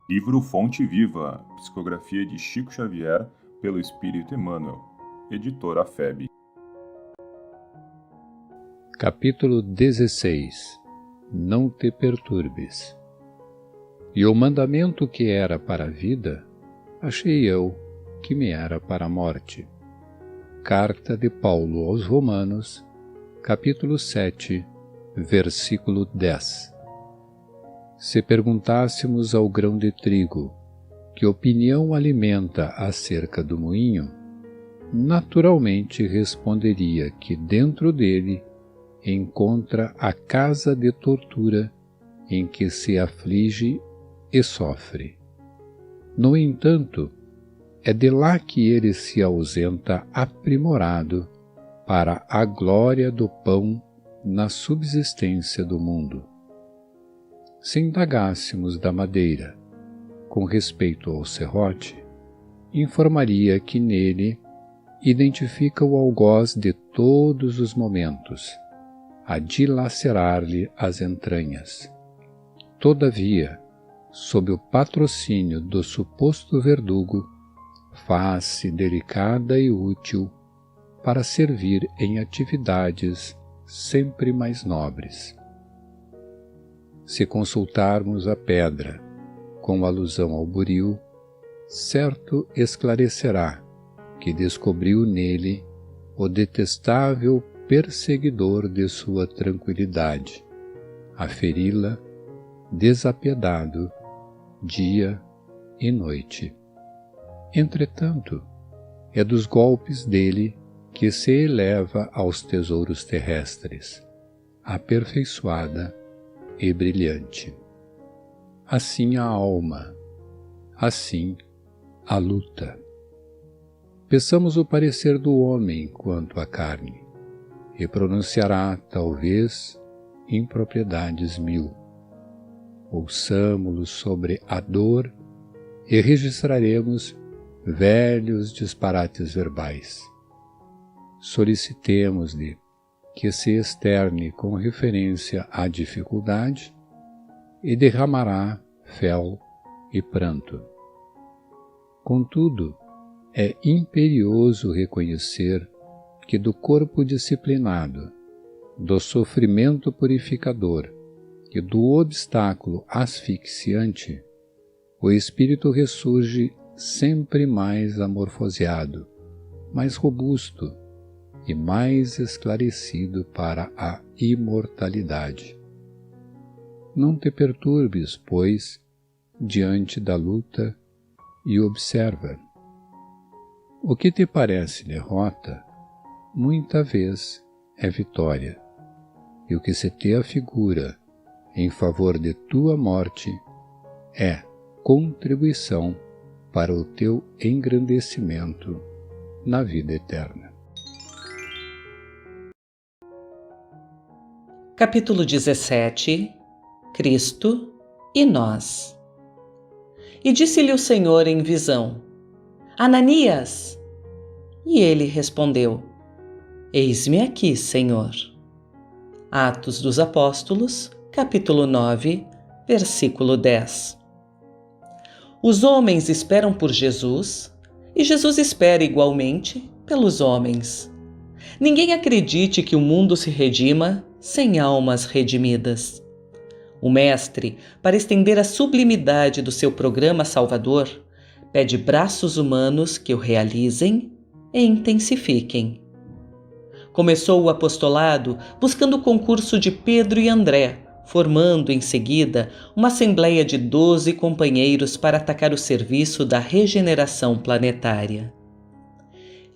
Livro Fonte Viva, psicografia de Chico Xavier, pelo Espírito Emmanuel, editora FEB. Capítulo 16. Não te perturbes. E o mandamento que era para a vida, achei eu que me era para a morte. Carta de Paulo aos Romanos, capítulo 7, versículo 10. Se perguntássemos ao grão de trigo que opinião alimenta acerca do moinho, naturalmente responderia que dentro dele encontra a casa de tortura em que se aflige e sofre. No entanto, é de lá que ele se ausenta aprimorado para a glória do pão na subsistência do mundo. Se indagássemos da madeira, com respeito ao serrote, informaria que nele identifica o algoz de todos os momentos, a dilacerar-lhe as entranhas. Todavia, sob o patrocínio do suposto verdugo, faz-se delicada e útil para servir em atividades sempre mais nobres. Se consultarmos a pedra com alusão ao buril, certo esclarecerá que descobriu nele o detestável perseguidor de sua tranquilidade, a feri-la desapiedado dia e noite. Entretanto, é dos golpes dele que se eleva aos tesouros terrestres, aperfeiçoada e brilhante. Assim a alma, assim a luta. Peçamos o parecer do homem quanto à carne, e pronunciará, talvez, impropriedades 1000. Ouçamo-lo sobre a dor e registraremos velhos disparates verbais. Solicitemos-lhe que se externe com referência à dificuldade e derramará fel e pranto. Contudo, é imperioso reconhecer que do corpo disciplinado, do sofrimento purificador e do obstáculo asfixiante, o espírito ressurge sempre mais amorfoseado, mais robusto e mais esclarecido para a imortalidade. Não te perturbes, pois, diante da luta e observa. O que te parece derrota, muita vez é vitória, e o que se te afigura em favor de tua morte é contribuição para o teu engrandecimento na vida eterna. Capítulo 17. Cristo e nós. E disse-lhe o Senhor em visão: Ananias! E ele respondeu: Eis-me aqui, Senhor. Atos dos Apóstolos, capítulo 9, versículo 10. Os homens esperam por Jesus, e Jesus espera igualmente pelos homens. Ninguém acredite que o mundo se redima sem almas redimidas. O Mestre, para estender a sublimidade do seu programa salvador, pede braços humanos que o realizem e intensifiquem. Começou o apostolado buscando o concurso de Pedro e André, formando em seguida uma assembleia de 12 companheiros para atacar o serviço da regeneração planetária.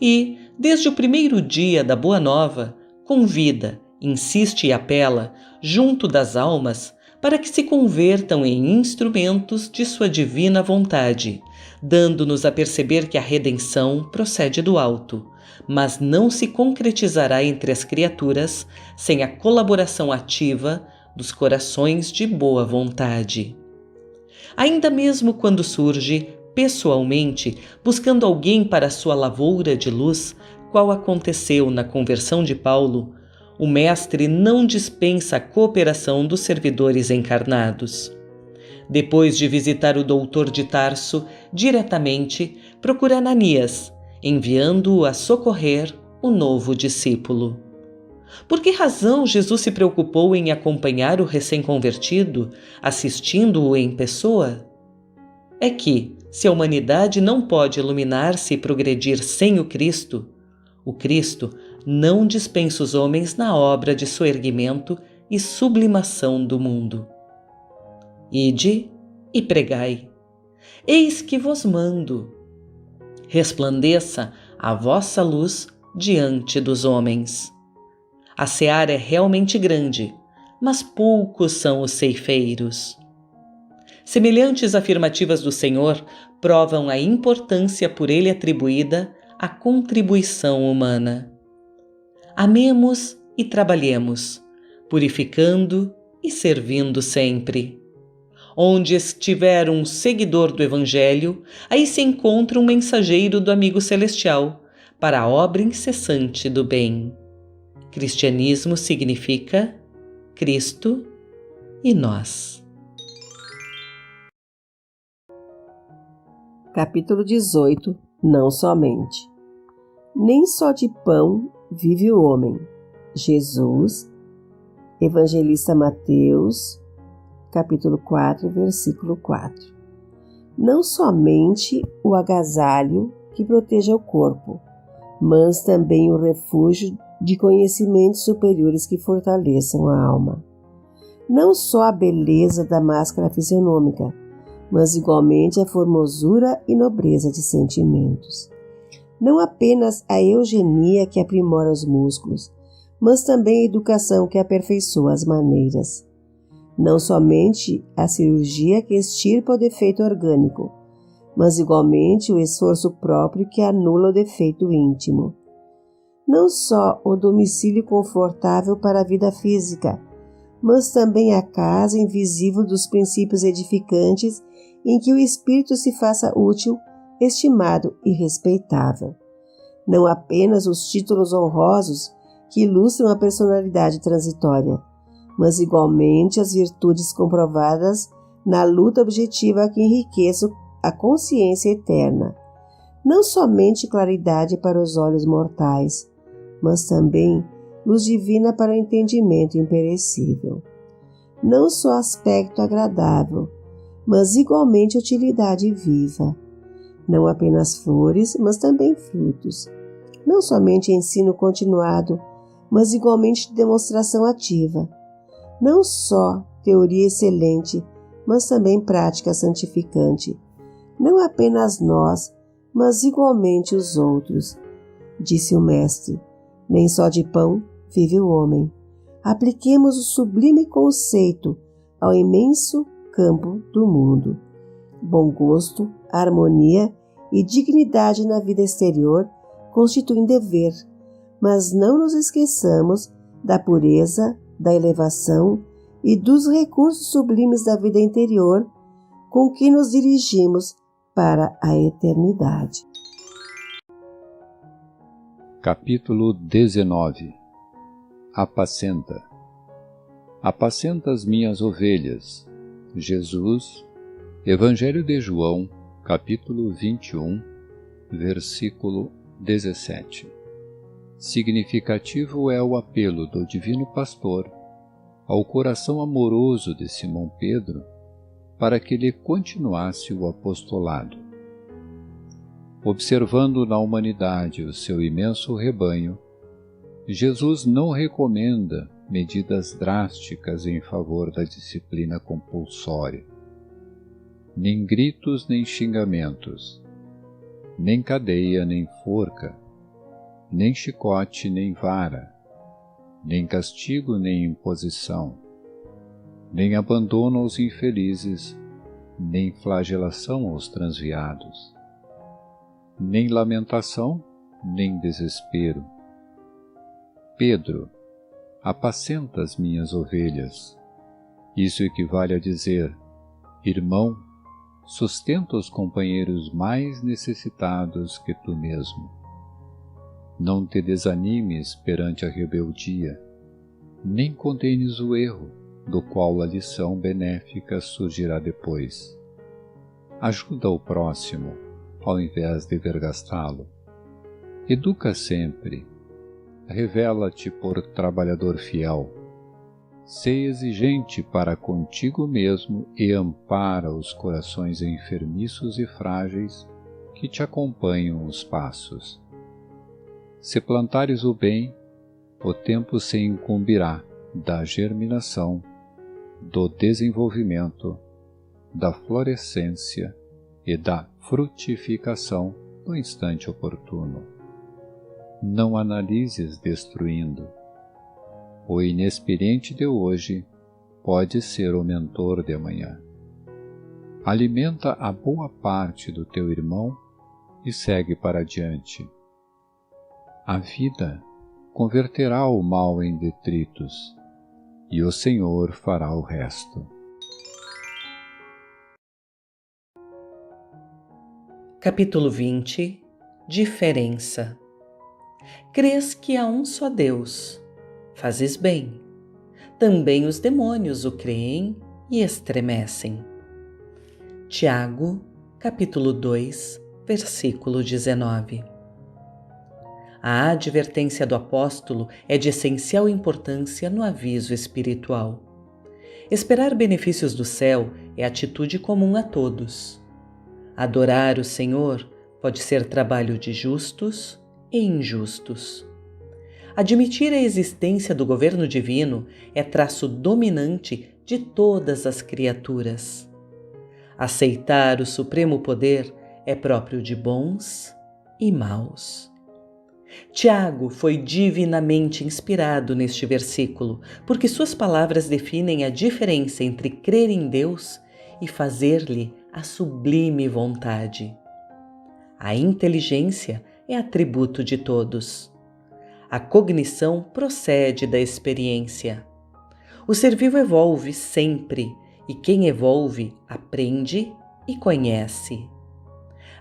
E, desde o primeiro dia da Boa Nova, convida, insiste e apela, junto das almas, para que se convertam em instrumentos de sua divina vontade, dando-nos a perceber que a redenção procede do alto, mas não se concretizará entre as criaturas sem a colaboração ativa dos corações de boa vontade. Ainda mesmo quando surge, pessoalmente, buscando alguém para sua lavoura de luz, qual aconteceu na conversão de Paulo, O Mestre não dispensa a cooperação dos servidores encarnados. Depois de visitar o doutor de Tarso, diretamente procura Ananias, enviando-o a socorrer o novo discípulo. Por que razão Jesus se preocupou em acompanhar o recém-convertido, assistindo-o em pessoa? É que, se a humanidade não pode iluminar-se e progredir sem o Cristo não dispensa os homens na obra de soerguimento e sublimação do mundo. Ide e pregai. Eis que vos mando. Resplandeça a vossa luz diante dos homens. A seara é realmente grande, mas poucos são os ceifeiros. Semelhantes afirmativas do Senhor provam a importância por ele atribuída à contribuição humana. Amemos e trabalhemos, purificando e servindo sempre. Onde estiver um seguidor do Evangelho, aí se encontra um mensageiro do amigo celestial para a obra incessante do bem. Cristianismo significa Cristo e nós. Capítulo 18. Não somente. Nem só de pão vive o homem. Jesus, Evangelista Mateus, capítulo 4, versículo 4. Não somente o agasalho que proteja o corpo, mas também o refúgio de conhecimentos superiores que fortaleçam a alma. Não só a beleza da máscara fisionômica, mas igualmente a formosura e nobreza de sentimentos. Não apenas a eugenia que aprimora os músculos, mas também a educação que aperfeiçoa as maneiras. Não somente a cirurgia que extirpa o defeito orgânico, mas igualmente o esforço próprio que anula o defeito íntimo. Não só o domicílio confortável para a vida física, mas também a casa invisível dos princípios edificantes em que o espírito se faça útil, estimado e respeitável. Não apenas os títulos honrosos que ilustram a personalidade transitória, mas igualmente as virtudes comprovadas na luta objetiva que enriquecem a consciência eterna. Não somente claridade para os olhos mortais, mas também luz divina para o entendimento imperecível. Não só aspecto agradável, mas igualmente utilidade viva. Não apenas flores, mas também frutos. Não somente ensino continuado, mas igualmente demonstração ativa. Não só teoria excelente, mas também prática santificante. Não apenas nós, mas igualmente os outros. Disse o Mestre, nem só de pão vive o homem. Apliquemos o sublime conceito ao imenso campo do mundo. Bom gosto, harmonia e dignidade na vida exterior constituem dever, mas não nos esqueçamos da pureza, da elevação e dos recursos sublimes da vida interior com que nos dirigimos para a eternidade. Capítulo 19. Apacenta. Apacenta as minhas ovelhas. Jesus, Evangelho de João, capítulo 21, versículo 17. Significativo é o apelo do Divino Pastor ao coração amoroso de Simão Pedro para que lhe continuasse o apostolado. Observando na humanidade o seu imenso rebanho, Jesus não recomenda medidas drásticas em favor da disciplina compulsória. Nem gritos nem xingamentos, nem cadeia nem forca, nem chicote nem vara, nem castigo nem imposição, nem abandono aos infelizes, nem flagelação aos transviados, nem lamentação, nem desespero. Pedro, apacenta as minhas ovelhas. Isso equivale a dizer, irmão, sustenta os companheiros mais necessitados que tu mesmo. Não te desanimes perante a rebeldia, nem condenes o erro, do qual a lição benéfica surgirá depois. Ajuda o próximo, ao invés de vergastá-lo. Educa sempre. Revela-te por trabalhador fiel. Sê exigente para contigo mesmo e ampara os corações enfermiços e frágeis que te acompanham os passos. Se plantares o bem, o tempo se incumbirá da germinação, do desenvolvimento, da florescência e da frutificação no instante oportuno. Não analises destruindo. O inexperiente de hoje pode ser o mentor de amanhã. Alimenta a boa parte do teu irmão e segue para adiante. A vida converterá o mal em detritos, e o Senhor fará o resto. Capítulo 20 – Diferença. Crês que há um só Deus. Fazes bem. Também os demônios o creem e estremecem. Tiago, capítulo 2, versículo 19. A advertência do apóstolo é de essencial importância no aviso espiritual. Esperar benefícios do céu é atitude comum a todos. Adorar o Senhor pode ser trabalho de justos e injustos. Admitir a existência do governo divino é traço dominante de todas as criaturas. Aceitar o supremo poder é próprio de bons e maus. Tiago foi divinamente inspirado neste versículo, porque suas palavras definem a diferença entre crer em Deus e fazer-lhe a sublime vontade. A inteligência é atributo de todos. A cognição procede da experiência. O ser vivo evolve sempre, e quem evolve aprende e conhece.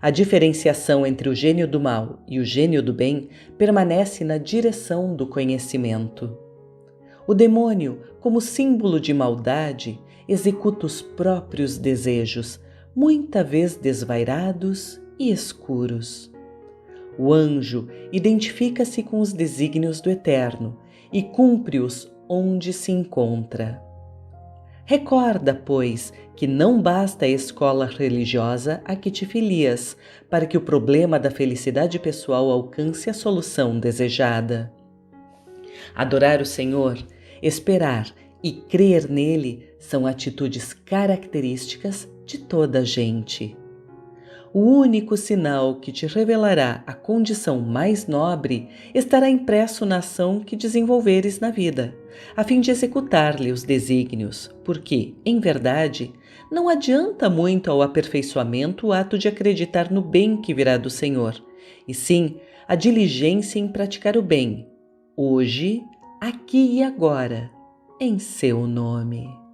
A diferenciação entre o gênio do mal e o gênio do bem permanece na direção do conhecimento. O demônio, como símbolo de maldade, executa os próprios desejos, muitas vezes desvairados e escuros. O anjo identifica-se com os desígnios do Eterno e cumpre-os onde se encontra. Recorda, pois, que não basta a escola religiosa a que te filias para que o problema da felicidade pessoal alcance a solução desejada. Adorar o Senhor, esperar e crer nele são atitudes características de toda a gente. O único sinal que te revelará a condição mais nobre estará impresso na ação que desenvolveres na vida, a fim de executar-lhe os desígnios, porque, em verdade, não adianta muito ao aperfeiçoamento o ato de acreditar no bem que virá do Senhor, e sim a diligência em praticar o bem, hoje, aqui e agora, em seu nome.